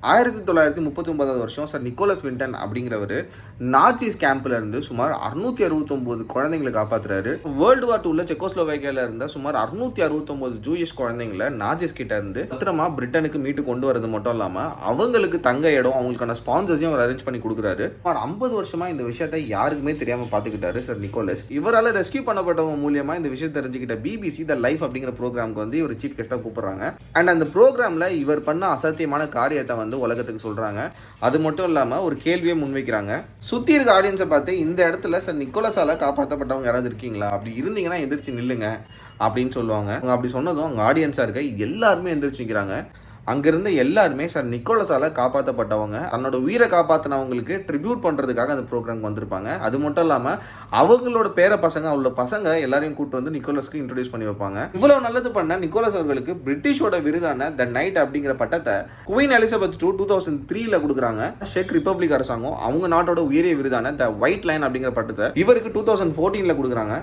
1939 வருஷம் sir Nicolas வின்டன் அப்படிங்கிறவர் நாஜிஸ் கேம்ப்ல இருந்து சுமார் 669 குழந்தைங்களை காப்பாத்துறாரு. வேர்ல்டு வார் 2ல செக்கோஸ்லோவேக்கியால இருந்த சுமார் 669 ஜூயிஷ் குழந்தைங்களை நாஜிஸ் கிட்ட இருந்து பத்திரமா பிரிட்டனுக்கு மீட்டு கொண்டு வரது மட்டும் இல்லாம அவங்களுக்கு தங்க இடம், அவங்களுக்கான ஸ்பான்சர்ஸையும் அவர் அரேஞ்ச் பண்ணி கொடுக்குறாரு. சுமார் 50 வருஷமா இந்த விஷயத்தை யாருக்குமே தெரியாம பாத்துக்கிட்டாரு சார் நிக்கோலஸ். இவரால் ரெஸ்கியூ பண்ணப்பட்டவங்க மூலியமா இந்த விஷயம் தெரிஞ்சுக்கிட்ட பிபிசி த லைஃப் அப்படிங்கிற ப்ரோக்ராமுக்கு வந்து இவர் சீஃப் கெஸ்டா கூப்பிடுறாங்க. அண்ட் அந்த ப்ரோக்ராம்ல இவர் பண்ண அசாத்தியமான காரியத்தை வந்து உலகத்துக்கு சொல்றாங்க. அது மட்டும் இல்லாம ஒரு கேள்வியை முன்வைக்கிறாங்க. சுத்தி இருக்க ஆடியன்ஸை பார்த்து இந்த இடத்துல சார் நிக்கோலஸால காப்பாற்றப்பட்டவங்க யாராவது இருக்கீங்களா, அப்படி இருந்தீங்கன்னா எந்திரிச்சு நில்லுங்க அப்படின்னு சொல்லுவாங்க. அவங்க அப்படி சொன்னதும் அங்க ஆடியன்ஸா இருக்க எல்லாருமே எந்திரிச்சு நிற்கிறாங்க. அங்கிருந்த எல்லாருமே சார் நிக்கோலஸால காப்பாற்றப்பட்டவங்க, தன்னோட உயிரை காப்பாற்றினவங்களுக்கு ட்ரிபியூட் பண்றதுக்காக அந்த ப்ரோக்ராம்க்கு வந்திருப்பாங்க. அது மட்டும் இல்லாம அவங்களோட பேர பசங்க உள்ள பசங்க எல்லாரையும் கூட்டு வந்து நிக்கோலஸ்க்கு இன்ட்ரோடியூஸ் பண்ணி வைப்பாங்க. இவ்வளவு நல்லது பண்ண நிக்கோலஸ் அவர்களுக்கு பிரிட்டிஷோட விருதான த நைட் அப்படிங்கிற பட்டத்தை குவீன் எலிசபெத் 2003ல கொடுக்குறாங்க. செக் ரிப்பப்ளிக் அரசாங்கம் அவங்க நாட்டோட உயரிய விருதான த ஒயிட் லைன் அப்படிங்கிற பட்டத்தை இவருக்கு 2014ல கொடுக்குறாங்க.